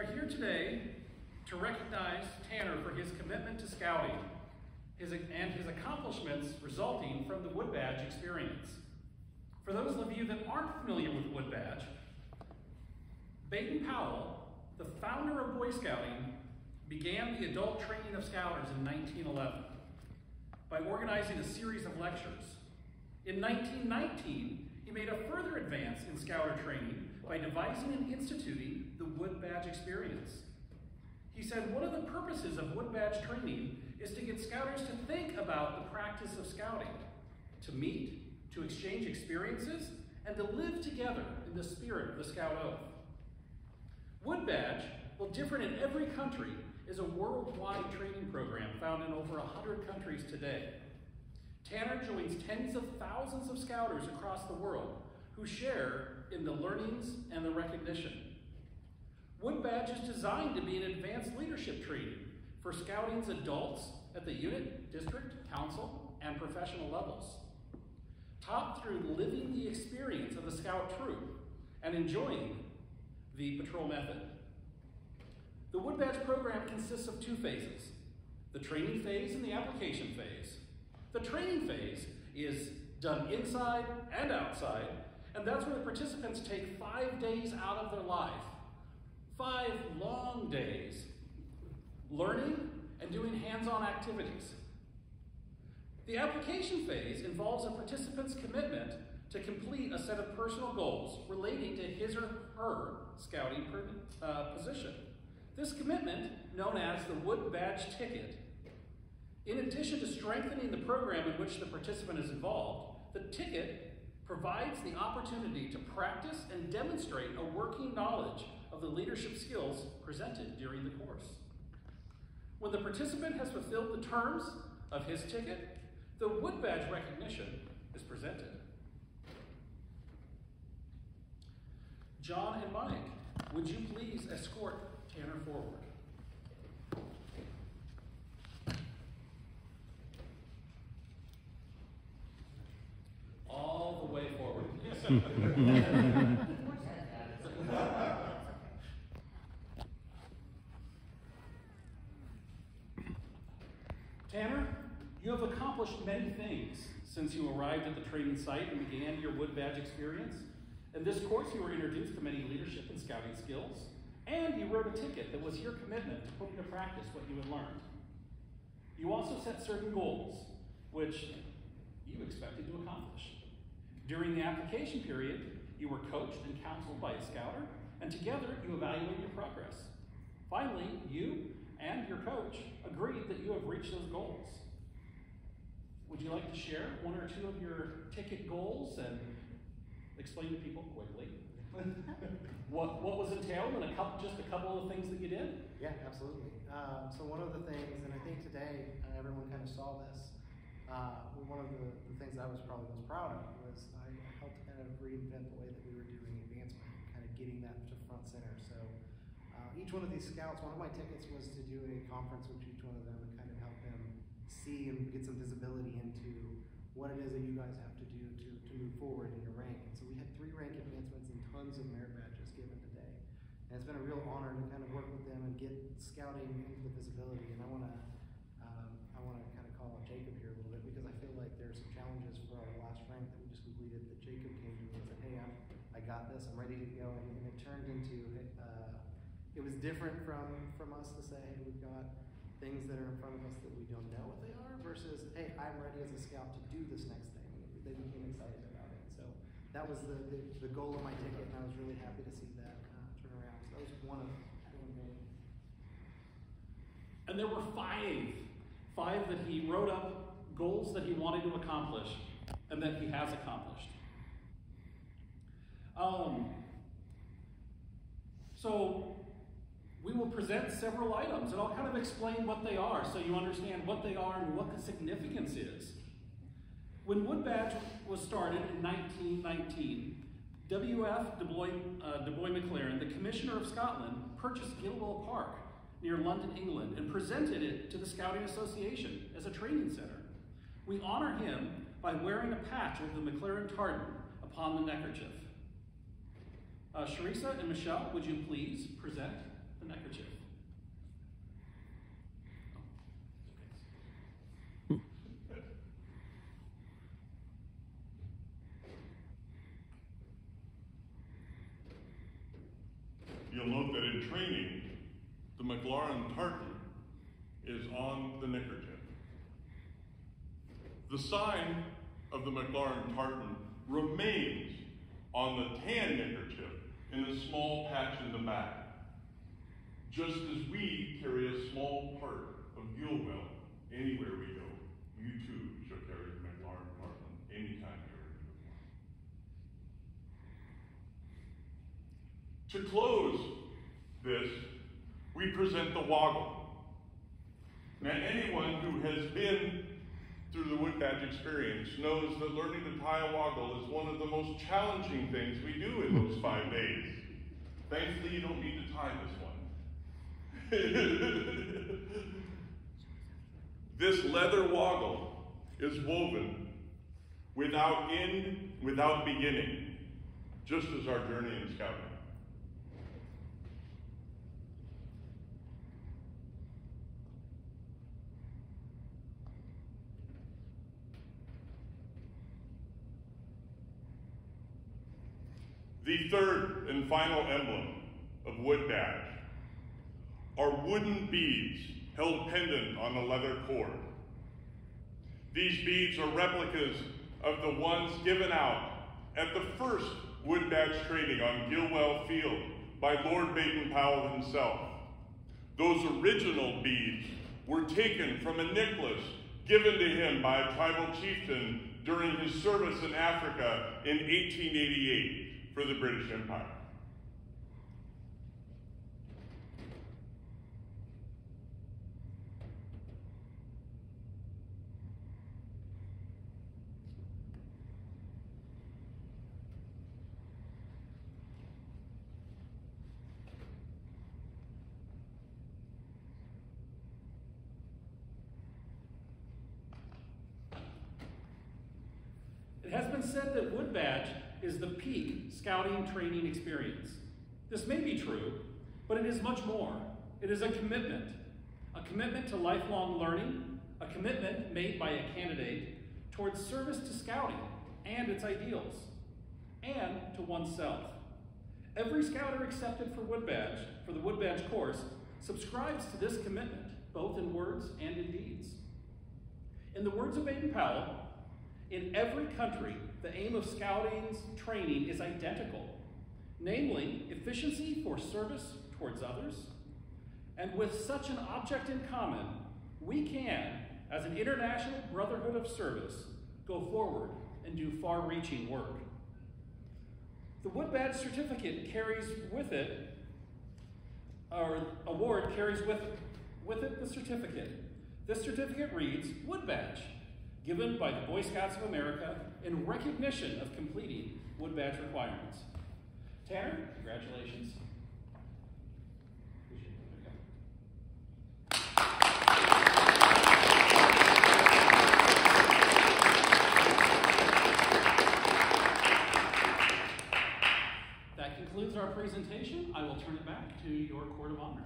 are here today to recognize Tanner for his commitment to scouting and his accomplishments resulting from the Wood Badge experience. For those of you that aren't familiar with Wood Badge, Baden Powell, the founder of Boy Scouting, began the adult training of Scouters in 1911 by organizing a series of lectures. In 1919, he made a further advance in Scouter training by devising and instituting the Wood Badge experience. He said one of the purposes of Wood Badge training is to get Scouters to think about the practice of scouting, to meet, to exchange experiences, and to live together in the spirit of the Scout Oath. Wood Badge, while different in every country, is a worldwide training program found in over 100 countries today. Tanner joins tens of thousands of Scouters across the world who share in the learnings and the recognition. Wood Badge is designed to be an advanced leadership training for Scouting's adults at the unit, district, council, and professional levels, taught through living the experience of the Scout troop and enjoying the patrol method. The Wood Badge program consists of two phases, the training phase and the application phase. The training phase is done inside and outside, and that's where the participants take 5 days out of their life, 5 long days, learning and doing hands-on activities. The application phase involves a participant's commitment to complete a set of personal goals relating to his or her scouting position. This commitment, known as the Wood Badge ticket, in addition to strengthening the program in which the participant is involved, the ticket provides the opportunity to practice and demonstrate a working knowledge of the leadership skills presented during the course. When the participant has fulfilled the terms of his ticket, the Wood Badge recognition is presented. John and Mike, would you please escort Tanner forward? All the way forward, please. Tanner, you have accomplished many things since you arrived at the training site and began your Wood Badge experience. In this course, you were introduced to many leadership and scouting skills, and you wrote a ticket that was your commitment to put into practice what you had learned. You also set certain goals, which you expected to accomplish. During the application period, you were coached and counseled by a Scouter, and together you evaluated your progress. Finally, you and your coach agreed that you have reached those goals. Would you like to share one or two of your ticket goals and explain to people quickly what was entailed and just a couple of things that you did? Yeah, absolutely. So one of the things, and I think today everyone kind of saw this, one of the things I was probably most proud of was I helped kind of reinvent the way that we were doing advancement, kind of getting that to front center. So each one of these scouts, one of my tickets was to do a conference with each one of them and kind of help them see and get some visibility into what it is that you guys have to do to move forward in your rank. And so we had 3 rank advancements and tons of merit badges given today. And it's been a real honor to kind of work with them and get scouting into the visibility. And I want to kind of call out Jacob here a little bit because I feel like there's some challenges for our last rank that we just completed that Jacob came to me and said, hey, I got this, I'm ready to go. And it turned into, it was different from us to say, hey, we've got things that are in front of us that we don't know what they are versus, hey, I'm ready as a scout to do this next thing. They became excited about it. So that was the goal of my ticket, and I was really happy to see that turn around. So that was one of many. And there were five that he wrote up, goals that he wanted to accomplish and that he has accomplished. So we will present several items, and I'll kind of explain what they are so you understand what they are and what the significance is. When Wood Badge was started in 1919, W.F. Du Bois McLaren, the Commissioner of Scotland, purchased Gilwell Park near London, England, and presented it to the Scouting Association as a training center. We honor him by wearing a patch of the McLaren tartan upon the neckerchief. Sharissa and Michelle, would you please present the neckerchief. You'll note that in training, the McLaurin tartan is on the neckerchief. The sign of the McLaurin tartan remains on the tan neckerchief in a small patch in the back, just as we carry a small part of Gilwell anywhere we go. You too shall carry the McLaurin tartan anytime you're in uniform. To close this, we present the woggle. Now, anyone who has been through the wood badge experience knows that learning to tie a woggle is one of the most challenging things we do in those 5 days. Thankfully, you don't need to tie this one. This leather woggle is woven without end, without beginning, just as our journey in scouting. The third and final emblem of wood badge are wooden beads held pendant on a leather cord. These beads are replicas of the ones given out at the first wood badge training on Gilwell Field by Lord Baden-Powell himself. Those original beads were taken from a necklace given to him by a tribal chieftain during his service in Africa in 1888. For the British Empire. It has been said that wood badge is the peak scouting training experience. This may be true, but it is much more. It is a commitment to lifelong learning, a commitment made by a candidate towards service to scouting and its ideals, and to oneself. Every scouter accepted for the wood badge course, subscribes to this commitment, both in words and in deeds. In the words of Baden-Powell, in every country, the aim of scouting's training is identical, namely efficiency for service towards others. And with such an object in common, we can, as an international brotherhood of service, go forward and do far-reaching work. The wood badge certificate carries with it, or award carries with it the certificate. This certificate reads, Wood Badge, given by the Boy Scouts of America in recognition of completing wood badge requirements. Tanner, congratulations. That concludes our presentation. I will turn it back to your Court of Honor.